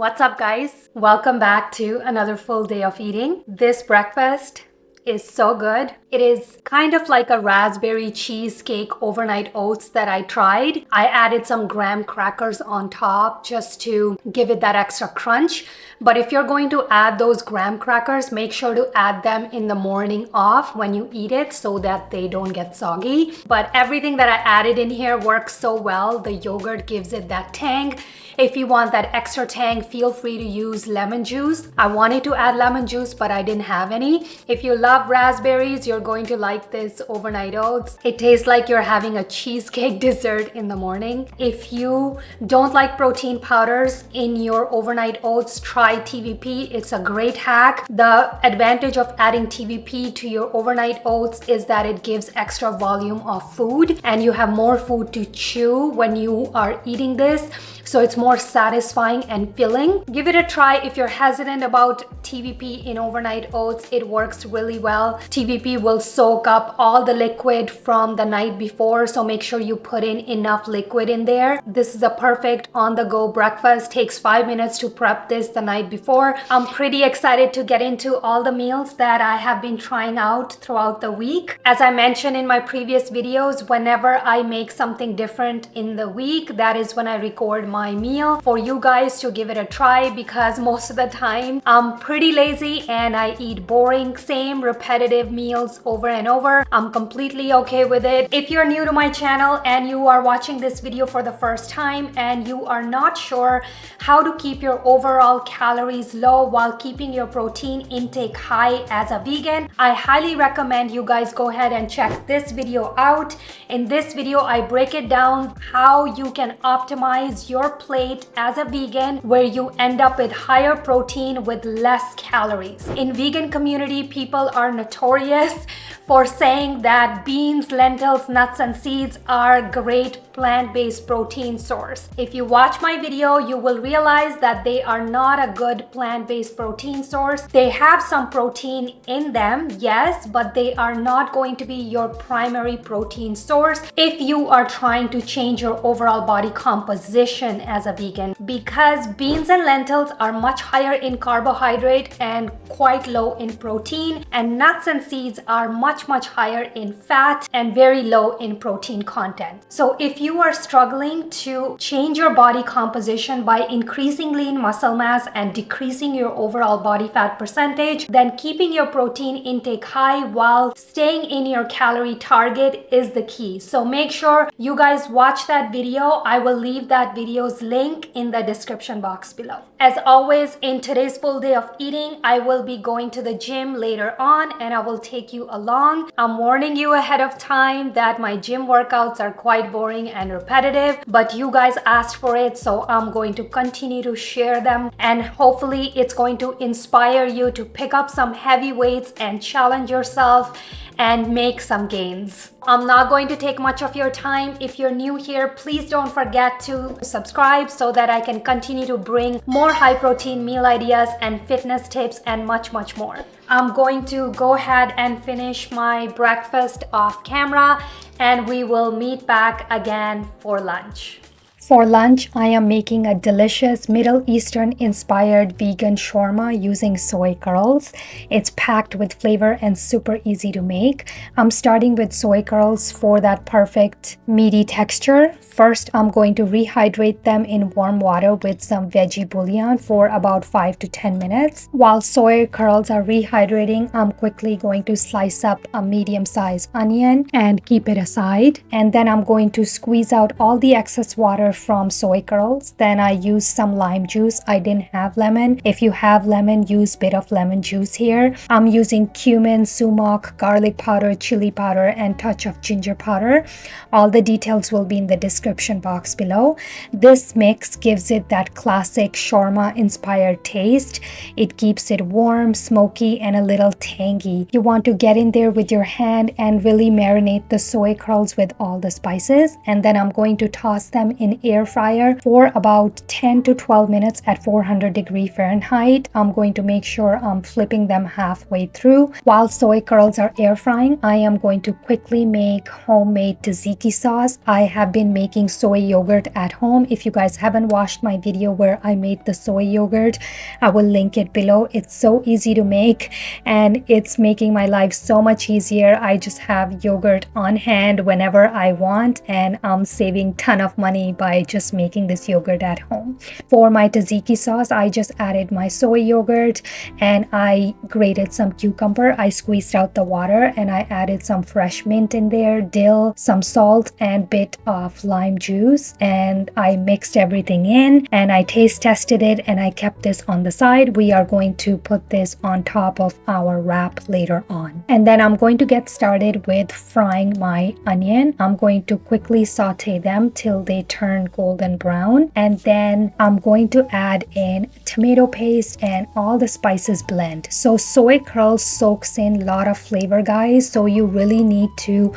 What's up, guys? Welcome back to another full day of eating. This breakfast is so good. It is kind of like a raspberry cheesecake overnight oats that I tried. I added some graham crackers on top just to give it that extra crunch. But if you're going to add those graham crackers, make sure to add them in the morning off when you eat it so that they don't get soggy. But everything that I added in here works so well. The yogurt gives it that tang. If you want that extra tang, feel free to use lemon juice. I wanted to add lemon juice, but I didn't have any. If you love raspberries, you're going to like this overnight oats. It tastes like you're having a cheesecake dessert in the morning. If you don't like protein powders in your overnight oats, try TVP. It's a great hack. The advantage of adding TVP to your overnight oats is that it gives extra volume of food and you have more food to chew when you are eating this. So it's more satisfying and filling. Give it a try if you're hesitant about TVP in overnight oats. It works really well. TVP will soak up all the liquid from the night before, so make sure you put in enough liquid in there. This is a perfect on-the-go breakfast. Takes 5 minutes to prep this the night before. I'm pretty excited to get into all the meals that I have been trying out throughout the week. As I mentioned in my previous videos, whenever I make something different in the week, that is when I record my meal for you guys to give it a try, because most of the time I'm pretty lazy and I eat boring, same repetitive meals over and over. I'm completely okay with it. If you're new to my channel and you are watching this video for the first time and you are not sure how to keep your overall calories low while keeping your protein intake high as a vegan, I highly recommend you guys go ahead and check this video out. In this video, I break it down how you can optimize your plate as a vegan where you end up with higher protein with less calories. In vegan community, people are notorious for saying that beans, lentils, nuts, and seeds are great plant-based protein source. If you watch my video, you will realize that they are not a good plant-based protein source. They have some protein in them, yes, but they are not going to be your primary protein source if you are trying to change your overall body composition as a vegan, because beans and lentils are much higher in carbohydrate and quite low in protein, and nuts and seeds are much higher in fat and very low in protein content. So if you are struggling to change your body composition by increasing lean muscle mass and decreasing your overall body fat percentage, then keeping your protein intake high while staying in your calorie target is the key. So make sure you guys watch that video. I will leave that video's link in the description box below. As always, in today's full day of eating, I will be going to the gym later on and I will take you along. I'm warning you ahead of time that my gym workouts are quite boring and repetitive, but you guys asked for it, so I'm going to continue to share them, and hopefully it's going to inspire you to pick up some heavy weights and challenge yourself and make some gains. I'm not going to take much of your time. If you're new here, please don't forget to subscribe so that I can continue to bring more high protein meal ideas and fitness tips and much more. I'm going to go ahead and finish my breakfast off camera and we will meet back again for lunch. For lunch, I am making a delicious Middle Eastern inspired vegan shawarma using soy curls. It's packed with flavor and super easy to make. I'm starting with soy curls for that perfect meaty texture. First, I'm going to rehydrate them in warm water with some veggie bouillon for about 5 to 10 minutes. While soy curls are rehydrating, I'm quickly going to slice up a medium-sized onion and keep it aside. And then I'm going to squeeze out all the excess water from soy curls. Then I use some lime juice. I didn't have lemon. If you have lemon, use a bit of lemon juice here. I'm using cumin, sumac, garlic powder, chili powder, and touch of ginger powder. All the details will be in the description box below. This mix gives it that classic shawarma inspired taste. It keeps it warm, smoky, and a little tangy. You want to get in there with your hand and really marinate the soy curls with all the spices. And then I'm going to toss them in air fryer for about 10 to 12 minutes at 400 Fahrenheit. I'm going to make sure I'm flipping them halfway through. While soy curls are air frying, I am going to quickly make homemade tzatziki sauce. I have been making soy yogurt at home. If you guys haven't watched my video where I made the soy yogurt, I will link it below. It's so easy to make and it's making my life so much easier. I just have yogurt on hand whenever I want, and I'm saving ton of money by just making this yogurt at home. For my tzatziki sauce, I just added my soy yogurt and I grated some cucumber. I squeezed out the water and I added some fresh mint in there, dill, some salt, and bit of lime juice, and I mixed everything in and I taste tested it and I kept this on the side. We are going to put this on top of our wrap later on. And then I'm going to get started with frying my onion. I'm going to quickly saute them till they turn golden brown, and then I'm going to add in tomato paste and all the spices blend. So soy curls soaks in a lot of flavor, guys, so you really need to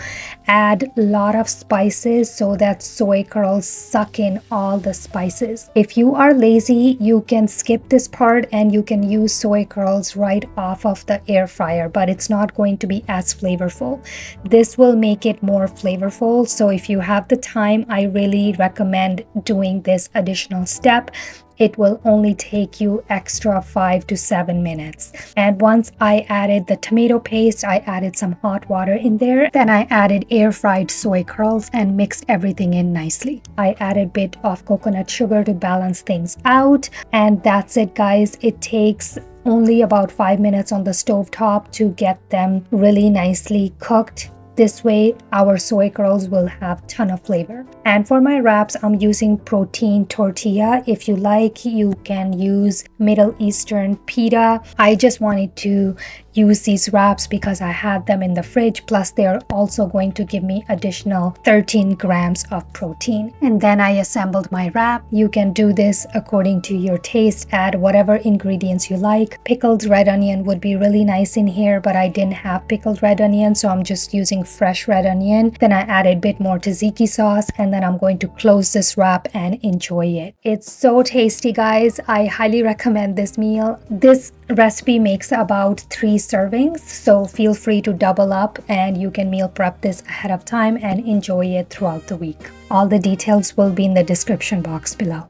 add a lot of spices so that soy curls suck in all the spices. If you are lazy, you can skip this part and you can use soy curls right off of the air fryer, but it's not going to be as flavorful. This will make it more flavorful, so if you have the time, I really recommend doing this additional step. It will only take you extra 5 to 7 minutes. And once I added the tomato paste, I added some hot water in there. Then I added air fried soy curls and mixed everything in nicely. I added a bit of coconut sugar to balance things out. And that's it, guys. It takes only about 5 minutes on the stove top to get them really nicely cooked. This way, our soy curls will have ton of flavor. And for my wraps, I'm using protein tortilla. If you like, you can use Middle Eastern pita. I just wanted to use these wraps because I had them in the fridge. Plus, they're also going to give me additional 13 grams of protein. And then I assembled my wrap. You can do this according to your taste. Add whatever ingredients you like. Pickled red onion would be really nice in here, but I didn't have pickled red onion, so I'm just using fresh red onion. Then I added a bit more tzatziki sauce, and then I'm going to close this wrap and enjoy it. It's so tasty, guys. I highly recommend this meal. This recipe makes about 3 servings, so feel free to double up and you can meal prep this ahead of time and enjoy it throughout the week. All the details will be in the description box below.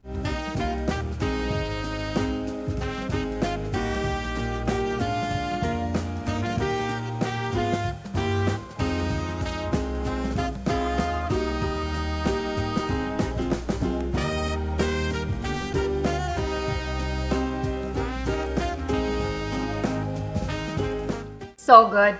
So good.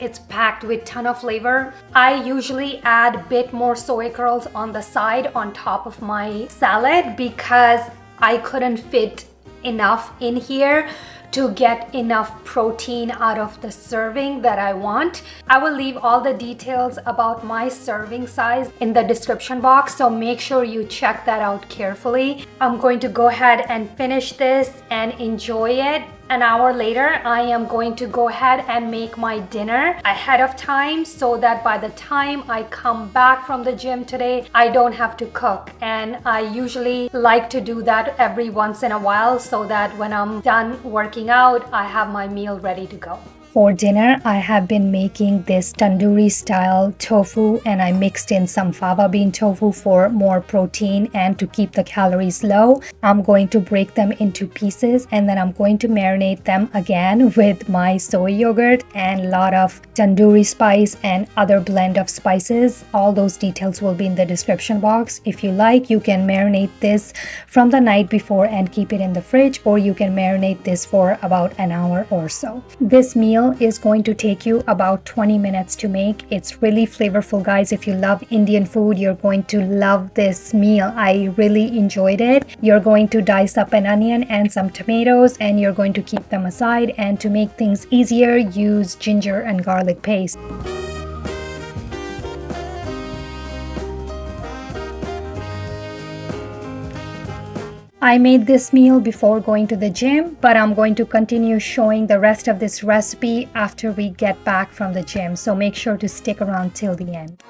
It's packed with ton of flavor. I usually add a bit more soy curls on the side on top of my salad because I couldn't fit enough in here to get enough protein out of the serving that I want. I will leave all the details about my serving size in the description box, so make sure you check that out carefully. I'm going to go ahead and finish this and enjoy it. An hour later, I am going to go ahead and make my dinner ahead of time so that by the time I come back from the gym today, I don't have to cook. And I usually like to do that every once in a while so that when I'm done working out, I have my meal ready to go. For dinner, I have been making this tandoori style tofu, and I mixed in some fava bean tofu for more protein and to keep the calories low. I'm going to break them into pieces and then I'm going to marinate them again with my soy yogurt and a lot of tandoori spice and other blend of spices. All those details will be in the description box. If you like, you can marinate this from the night before and keep it in the fridge, or you can marinate this for about an hour or so. This meal is going to take you about 20 minutes to make. It's really flavorful, guys. If you love Indian food, you're going to love this meal. I really enjoyed it. You're going to dice up an onion and some tomatoes, and you're going to keep them aside. And to make things easier, use ginger and garlic paste. I made this meal before going to the gym, but I'm going to continue showing the rest of this recipe after we get back from the gym, so make sure to stick around till the end.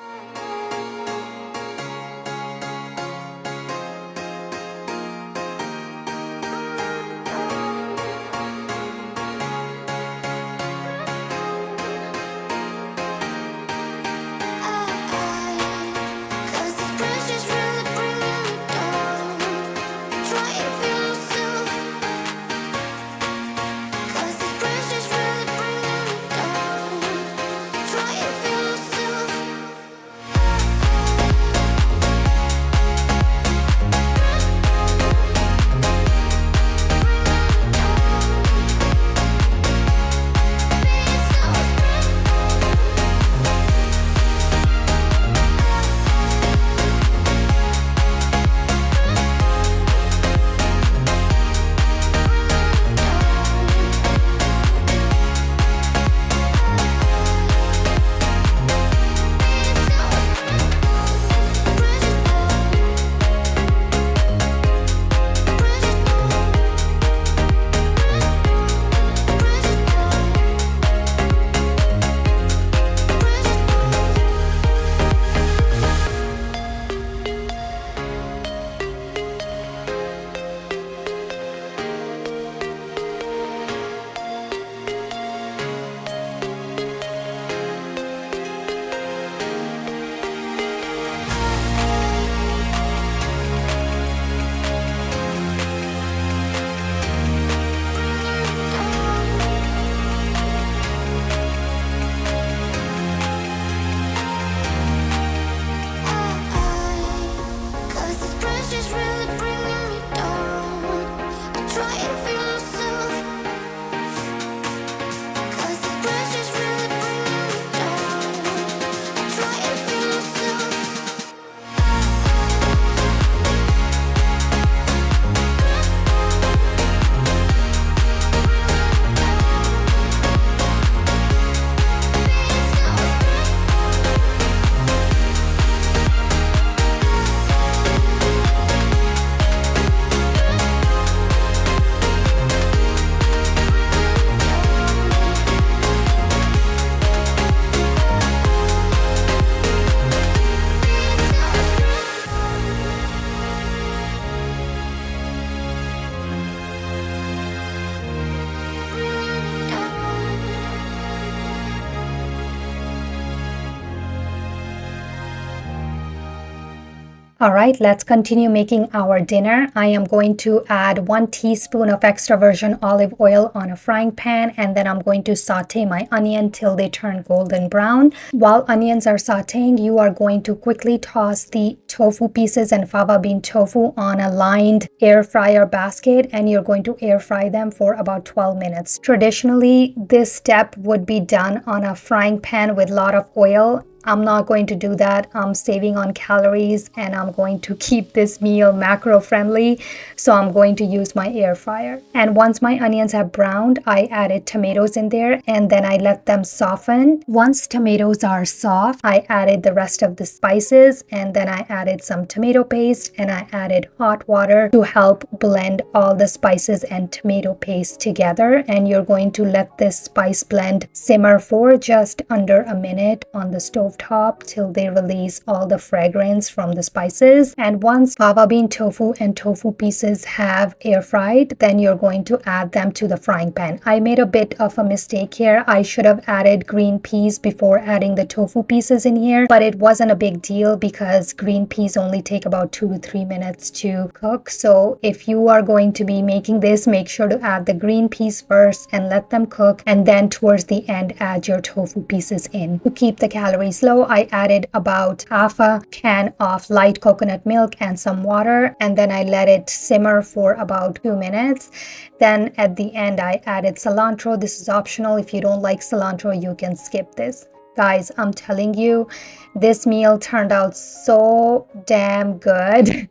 All right, let's continue making our dinner. I am going to add 1 teaspoon of extra virgin olive oil on a frying pan, and then I'm going to saute my onion till they turn golden brown. While onions are sauteing, you are going to quickly toss the tofu pieces and fava bean tofu on a lined air fryer basket, and you're going to air fry them for about 12 minutes. Traditionally, this step would be done on a frying pan with a lot of oil. I'm not going to do that. I'm saving on calories and I'm going to keep this meal macro friendly. So I'm going to use my air fryer. And once my onions have browned, I added tomatoes in there and then I let them soften. Once tomatoes are soft, I added the rest of the spices and then I added some tomato paste and I added hot water to help blend all the spices and tomato paste together. And you're going to let this spice blend simmer for just under a minute on the stove top till they release all the fragrance from the spices. And once fava bean tofu and tofu pieces have air fried, then you're going to add them to the frying pan. I made a bit of a mistake here. I should have added green peas before adding the tofu pieces in here, but it wasn't a big deal because green peas only take about 2 to 3 minutes to cook. So if you are going to be making this, make sure to add the green peas first and let them cook, and then towards the end add your tofu pieces in. To keep the calories low, I added about half a can of light coconut milk and some water, and then I let it simmer for about 2 minutes. Then at the end I added cilantro. This is optional. If you don't like cilantro, you can skip this. Guys, I'm telling you, this meal turned out so damn good.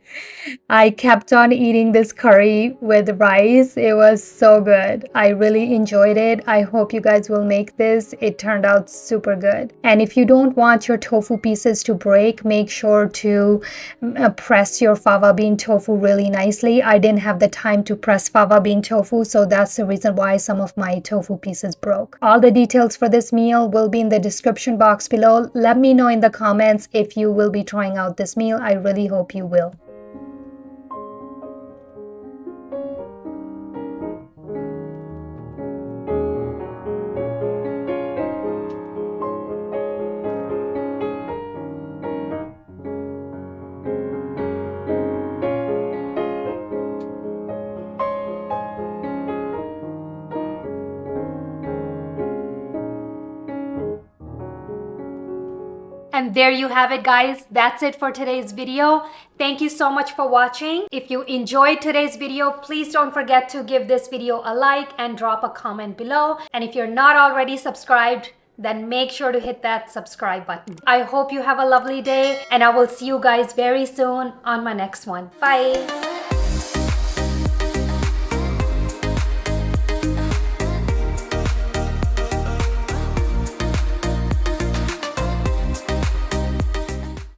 I kept on eating this curry with rice. It was so good. I really enjoyed it. I hope you guys will make this. It turned out super good. And if you don't want your tofu pieces to break, make sure to press your fava bean tofu really nicely. I didn't have the time to press fava bean tofu, so that's the reason why some of my tofu pieces broke. All the details for this meal will be in the description box below. Let me know in the comments if you will be trying out this meal. I really hope you will. And there you have it, guys. That's it for today's video. Thank you so much for watching. If you enjoyed today's video, please don't forget to give this video a like and drop a comment below. And if you're not already subscribed, then make sure to hit that subscribe button. I hope you have a lovely day and I will see you guys very soon on my next one. Bye.